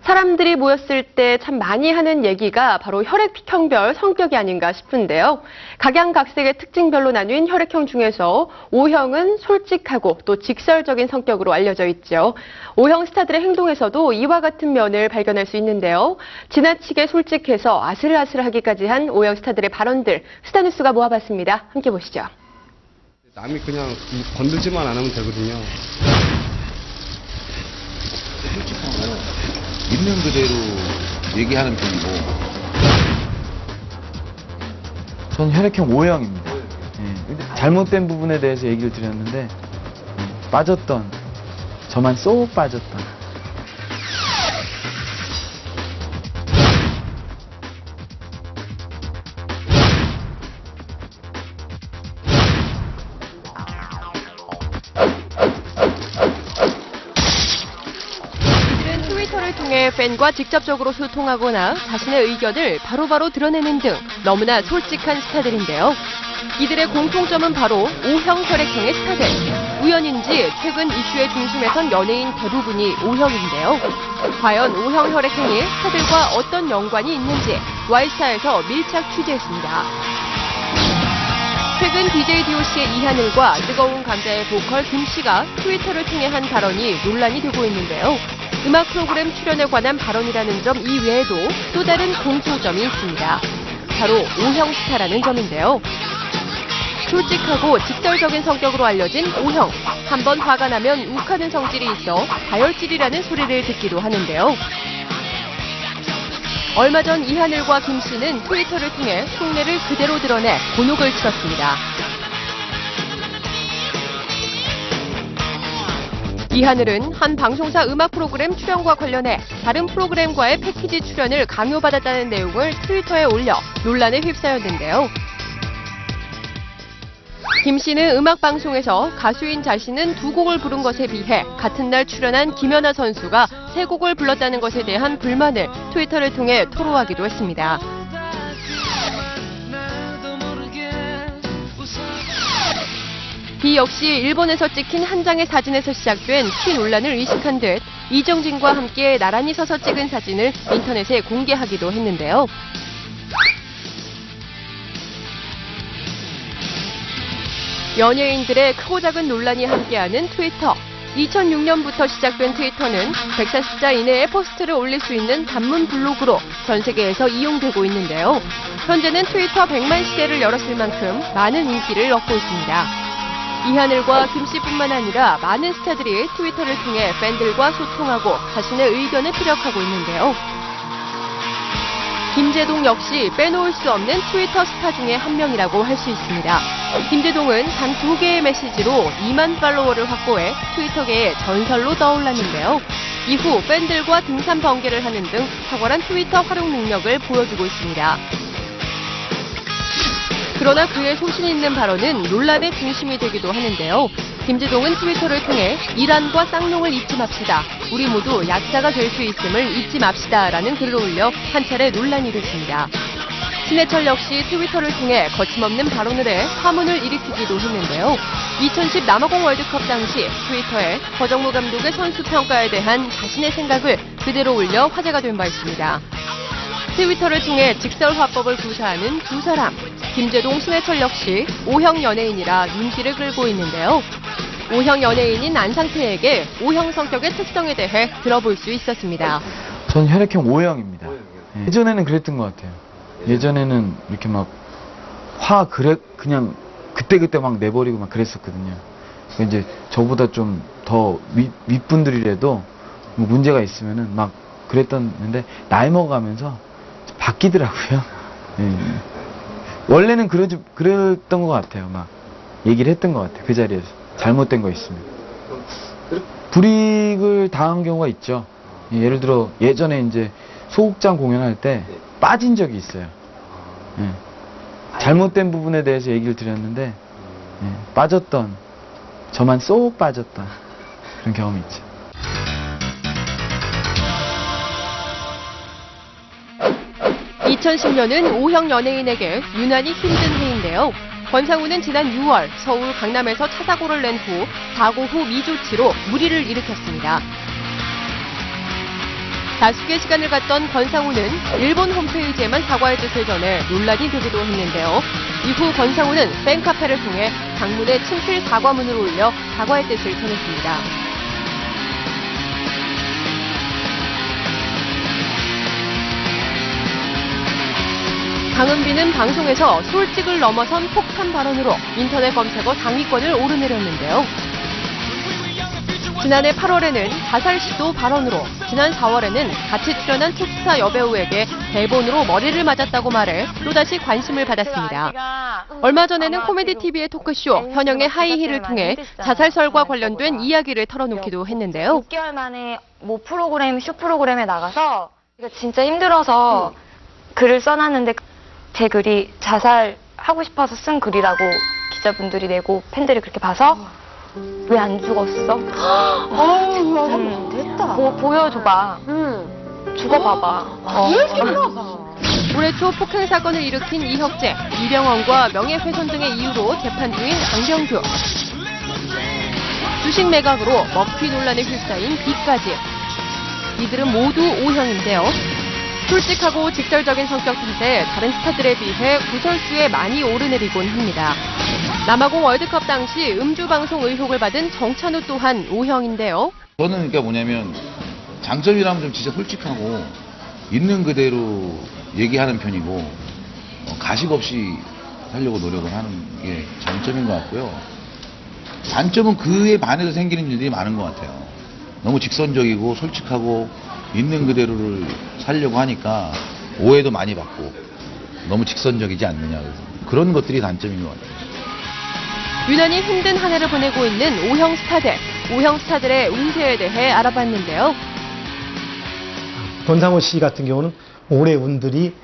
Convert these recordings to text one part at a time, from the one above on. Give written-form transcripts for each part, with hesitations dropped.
사람들이 모였을 때 참 많이 하는 얘기가 바로 혈액형별 성격이 아닌가 싶은데요. 각양각색의 특징별로 나뉜 혈액형 중에서 O형은 솔직하고 또 직설적인 성격으로 알려져 있죠. O형 스타들의 행동에서도 이와 같은 면을 발견할 수 있는데요. 지나치게 솔직해서 아슬아슬하기까지 한 O형 스타들의 발언들, 스타뉴스가 모아봤습니다. 함께 보시죠. 남이 그냥 건들지만 안 하면 되거든요. 솔직하고 있는 그대로 얘기하는 편이고. 전 혈액형 O형입니다. 잘못된 부분에 대해서 얘기를 드렸는데 빠졌던, 저만 쏙 빠졌던. 트위터를 통해 팬과 직접적으로 소통하거나 자신의 의견을 바로바로 드러내는 등 너무나 솔직한 스타들인데요. 이들의 공통점은 바로 O형 혈액형의 스타들. 우연인지 최근 이슈의 중심에 선 연예인 대부분이 O형인데요. 과연 O형 혈액형이 스타들과 어떤 연관이 있는지 Y스타에서 밀착 취재했습니다. 최근 DJ DOC의 이하늘과 뜨거운 감자의 보컬 김씨가 트위터를 통해 한 발언이 논란이 되고 있는데요. 음악 프로그램 출연에 관한 발언이라는 점 이외에도 또 다른 공통점이 있습니다. 바로 O형 스타라는 점인데요. 솔직하고 직설적인 성격으로 알려진 O형. 한번 화가 나면 욱하는 성질이 있어 다혈질이라는 소리를 듣기도 하는데요. 얼마 전 이하늘과 김씨는 트위터를 통해 속내를 그대로 드러내 곤혹을 치렀습니다. 이하늘은 한 방송사 음악 프로그램 출연과 관련해 다른 프로그램과의 패키지 출연을 강요받았다는 내용을 트위터에 올려 논란에 휩싸였는데요. 김 씨는 음악 방송에서 가수인 자신은 2곡을 부른 것에 비해 같은 날 출연한 김연아 선수가 3곡을 불렀다는 것에 대한 불만을 트위터를 통해 토로하기도 했습니다. 이 역시 일본에서 찍힌 한 장의 사진에서 시작된 키 논란을 의식한 듯 이정진과 함께 나란히 서서 찍은 사진을 인터넷에 공개하기도 했는데요. 연예인들의 크고 작은 논란이 함께하는 트위터. 2006년부터 시작된 트위터는 140자 이내의 포스트를 올릴 수 있는 단문 블로그로 전 세계에서 이용되고 있는데요. 현재는 트위터 100만 시대를 열었을 만큼 많은 인기를 얻고 있습니다. 이하늘과 김씨뿐만 아니라 많은 스타들이 트위터를 통해 팬들과 소통하고 자신의 의견을 피력하고 있는데요. 김제동 역시 빼놓을 수 없는 트위터 스타 중에 한 명이라고 할 수 있습니다. 김제동은 단 2개의 메시지로 2만 팔로워를 확보해 트위터계의 전설로 떠올랐는데요. 이후 팬들과 등산 번개를 하는 등 탁월한 트위터 활용 능력을 보여주고 있습니다. 그러나 그의 소신 있는 발언은 논란의 중심이 되기도 하는데요. 김제동은 트위터를 통해 이란과 쌍용을 잊지 맙시다. 우리 모두 약자가 될 수 있음을 잊지 맙시다. 라는 글을 올려 한 차례 논란이 됐습니다. 신해철 역시 트위터를 통해 거침없는 발언을 해 파문을 일으키기도 했는데요. 2010 남아공 월드컵 당시 트위터에 허정무 감독의 선수 평가에 대한 자신의 생각을 그대로 올려 화제가 된 바 있습니다. 트위터를 통해 직설 화법을 구사하는 두 사람. 김제동, 신해철 역시 O형 연예인이라 눈길을 끌고 있는데요. O형 연예인인 안상태에게 O형 성격의 특성에 대해 들어볼 수 있었습니다. 전 혈액형 O형입니다. 예전에는 그랬던 것 같아요. 예전에는 이렇게 막 그냥 그때그때 막 내버리고 막 그랬었거든요. 이제 저보다 좀 더 윗분들이라도 뭐 문제가 있으면은 막 그랬었는데 나이 먹어가면서 바뀌더라고요. 원래는 그랬던 것 같아요. 막 얘기를 했던 것 같아요. 그 자리에서 잘못된 거 있으면 불이익을 당한 경우가 있죠. 예를 들어 예전에 이제 소극장 공연할 때 빠진 적이 있어요. 잘못된 부분에 대해서 얘기를 드렸는데 빠졌던, 저만 쏙 빠졌던 그런 경험이 있죠. (2010년은) O형 연예인에게 유난히 힘든 해인데요. 권상우는 지난 6월 서울 강남에서 차 사고를 낸 후 사고 후 미조치로 무리를 일으켰습니다. 다수의 시간을 갖던 권상우는 일본 홈페이지에만 사과의 뜻을 전해 논란이 되기도 했는데요. 이후 권상우는 팬카페를 통해 장문의 친필 사과문을 올려 사과의 뜻을 전했습니다. 강은비는 방송에서 솔직을 넘어선 폭탄 발언으로 인터넷 검색어 상위권을 오르내렸는데요. 지난해 8월에는 자살 시도 발언으로, 지난 4월에는 같이 출연한 톱스타 여배우에게 대본으로 머리를 맞았다고 말해 또다시 관심을 받았습니다. 얼마 전에는 코미디 TV의 토크쇼 현영의 하이힐을 통해 자살설과 관련된 이야기를 털어놓기도 했는데요. 6개월 만에 뭐 프로그램, 쇼 프로그램에 나가서 진짜 힘들어서 글을 써놨는데 제 글이 자살하고 싶어서 쓴 글이라고 기자분들이 내고 팬들이 그렇게 봐서 왜 안 죽었어? 됐다. 뭐 보여줘봐. 죽어봐봐. 올해 초 폭행 사건을 일으킨 이혁재, 이병헌과 명예훼손 등의 이유로 재판 중인 강병규. 주식 매각으로 먹튀 논란에 휩싸인 B까지. 이들은 모두 O형인데요. 솔직하고 직설적인 성격 탓에 다른 스타들에 비해 구설수에 많이 오르내리곤 합니다. 남아공 월드컵 당시 음주방송 의혹을 받은 정찬우 또한 O형인데요. 저는 그러니까 뭐냐면 장점이라면 좀 진짜 솔직하고 있는 그대로 얘기하는 편이고 가식 없이 살려고 노력을 하는 게 장점인 것 같고요. 단점은 그에 반해서 생기는 일들이 많은 것 같아요. 너무 직선적이고 솔직하고 있는 그대로를 살려고 하니까 오해도 많이 받고 너무 직선적이지 않느냐, 그런 것들이 단점인 것 같아요. 유난히 힘든 한 해를 보내고 있는 O형 스타들, O형 스타들의 운세에 대해 알아봤는데요. 권상우 씨 같은 경우는 올해 운들이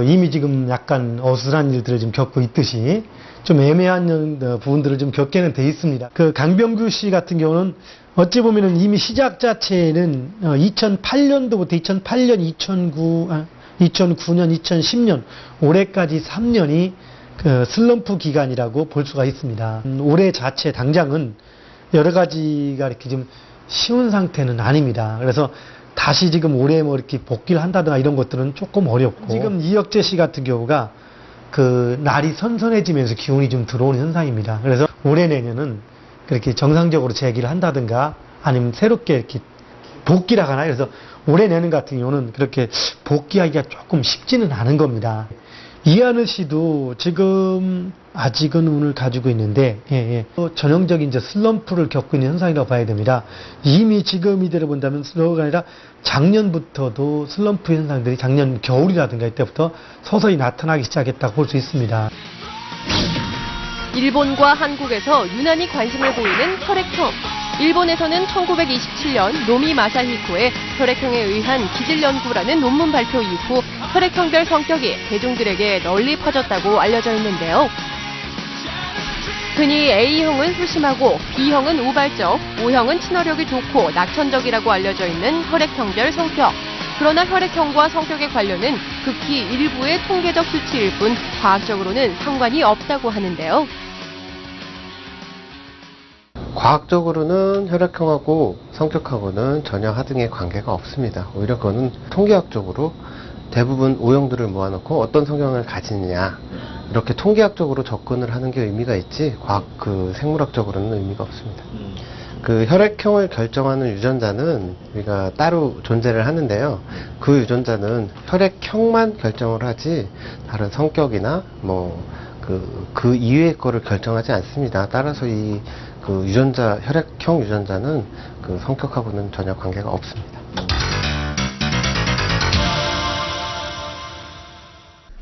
이미 지금 약간 어수선한 일들을 좀 겪고 있듯이 좀 애매한 부분들을 좀 겪게는 돼 있습니다. 강병규 씨 같은 경우는 어찌 보면은 이미 시작 자체는 2008년도부터 2008년, 2009년, 2010년 올해까지 3년이 슬럼프 기간이라고 볼 수가 있습니다. 올해 자체 당장은 여러 가지가 이렇게 좀 쉬운 상태는 아닙니다. 그래서 다시 지금 올해 뭐 이렇게 복귀를 한다든가 이런 것들은 조금 어렵고, 지금 이혁재 씨 같은 경우가 날이 선선해지면서 기운이 좀 들어오는 현상입니다. 그래서 올해 내년은 그렇게 정상적으로 재기를 한다든가 아니면 새롭게 이렇게 복귀를 하거나, 그래서 올해 내년 같은 경우는 그렇게 복귀하기가 조금 쉽지는 않은 겁니다. 이하늘 씨도 지금 아직은 운을 가지고 있는데 전형적인 이제 슬럼프를 겪고 있는 현상이라고 봐야 됩니다. 이미 지금 이대로 본다면 슬럼프가 아니라 작년부터도 슬럼프 현상들이 작년 겨울이라든가 이때부터 서서히 나타나기 시작했다고 볼 수 있습니다. 일본과 한국에서 유난히 관심을 보이는 혈액형. 일본에서는 1927년 노미 마사히코의 혈액형에 의한 기질 연구라는 논문 발표 이후 혈액형별 성격이 대중들에게 널리 퍼졌다고 알려져 있는데요. 흔히 A형은 소심하고 B형은 우발적, O형은 친화력이 좋고 낙천적이라고 알려져 있는 혈액형별 성격. 그러나 혈액형과 성격의 관련은 극히 일부의 통계적 수치일 뿐 과학적으로는 상관이 없다고 하는데요. 과학적으로는 혈액형하고 성격하고는 전혀 하등의 관계가 없습니다. 오히려 그거는 통계학적으로 대부분 O형들을 모아놓고 어떤 성향을 가지느냐 이렇게 통계학적으로 접근을 하는 게 의미가 있지 생물학적으로는 의미가 없습니다. 혈액형을 결정하는 유전자는 우리가 따로 존재를 하는데요. 그 유전자는 혈액형만 결정을 하지 다른 성격이나 그 이외의 거를 결정하지 않습니다. 따라서 혈액형 유전자는 성격하고는 전혀 관계가 없습니다.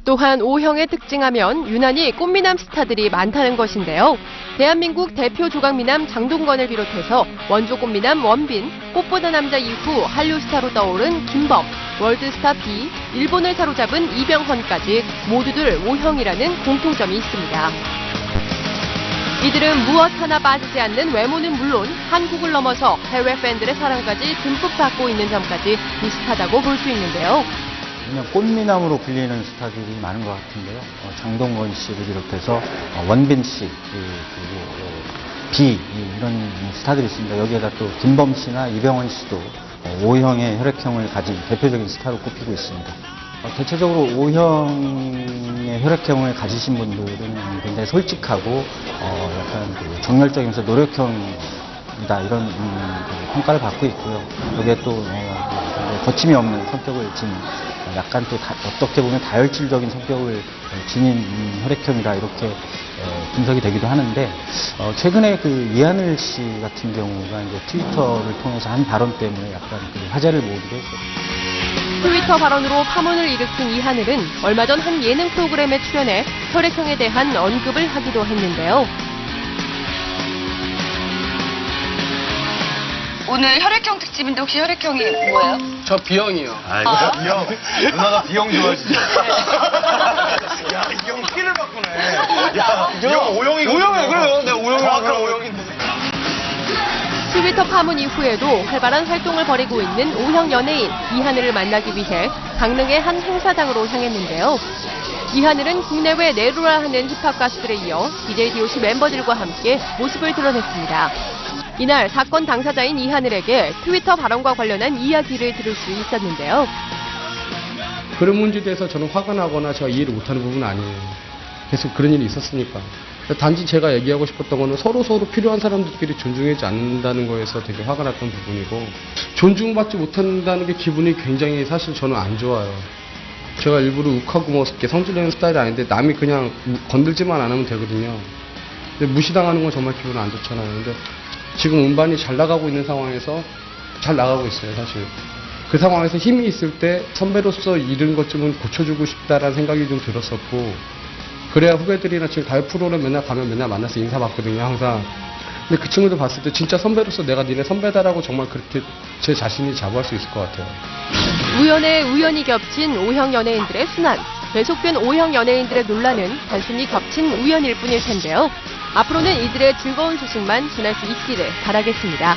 또한 O형에 특징하면 유난히 꽃미남 스타들이 많다는 것인데요. 대한민국 대표 조각미남 장동건을 비롯해서 원조 꽃미남 원빈, 꽃보다 남자 이후 한류 스타로 떠오른 김범, 월드스타 B, 일본을 사로잡은 이병헌까지 모두들 O형이라는 공통점이 있습니다. 이들은 무엇 하나 빠지지 않는 외모는 물론 한국을 넘어서 해외 팬들의 사랑까지 듬뿍 받고 있는 점까지 비슷하다고 볼 수 있는데요. 그냥 꽃미남으로 불리는 스타들이 많은 것 같은데요. 장동건 씨를 비롯해서 원빈 씨, 그리고 B 이런 스타들이 있습니다. 여기에다 또 김범 씨나 이병헌 씨도 O형의 혈액형을 가진 대표적인 스타로 꼽히고 있습니다. 대체적으로 O형의 혈액형을 가지신 분들은 굉장히 솔직하고 약간 그 정열적이면서 노력형이다 이런 그 평가를 받고 있고요. 여기에 또 거침이 없는 성격을 지닌 약간 또 어떻게 보면 다혈질적인 성격을 지닌 혈액형이라 이렇게 분석이 되기도 하는데 최근에 그 이하늘 씨 같은 경우가 이제 트위터를 통해서 한 발언 때문에 약간 그 화제를 모으기도 했어요. 트위터 발언으로 파문을 일으킨 이하늘은 얼마 전 한 예능 프로그램에 출연해 혈액형에 대한 언급을 하기도 했는데요. 오늘 혈액형 특집인데 혹시 혈액형이 뭐예요? 저 B형이요. 아이고, B형. 누나가 B형 좋아하시죠? 야, 이 형 피를 바꾸네. 야, 이 형 O형이거든요. O형이야, 그래요. 내가 O형이야. 정확한 O형인데. 트위터 파문 이후에도 활발한 활동을 벌이고 있는 O형 연예인 이하늘을 만나기 위해 강릉의 한 행사장으로 향했는데요. 이하늘은 국내외 내로라 하는 힙합 가수들에 이어 DJ DOC 멤버들과 함께 모습을 드러냈습니다. 이날 사건 당사자인 이하늘에게 트위터 발언과 관련한 이야기를 들을 수 있었는데요. 그런 문제에 대해서 저는 화가 나거나 제가 이해를 못하는 부분은 아니에요. 계속 그런 일이 있었으니까. 단지 제가 얘기하고 싶었던 거는 서로 필요한 사람들끼리 존중하지 않는다는 거에서 되게 화가 났던 부분이고, 존중받지 못한다는 게 기분이 굉장히 사실 저는 안 좋아요. 제가 일부러 욱하고 뭐 이렇게 성질내는 스타일이 아닌데 남이 그냥 건들지만 않으면 되거든요. 근데 무시당하는 건 정말 기분 안 좋잖아요. 근데 지금 음반이 잘 나가고 있는 상황에서 잘 나가고 있어요, 사실. 그 상황에서 힘이 있을 때 선배로서 잃은 것쯤은 고쳐주고 싶다라는 생각이 좀 들었었고, 그래야 후배들이나 지금 가요 프로그램 맨날 가면 맨날 만나서 인사받거든요, 항상. 근데 그 친구들 봤을 때 진짜 선배로서 내가 니네 선배다라고 정말 그렇게 제 자신이 자부할 수 있을 것 같아요. 우연에 우연히 겹친 O형 연예인들의 순환, 계속된 O형 연예인들의 논란은 단순히 겹친 우연일 뿐일 텐데요. 앞으로는 이들의 즐거운 소식만 전할 수 있기를 바라겠습니다.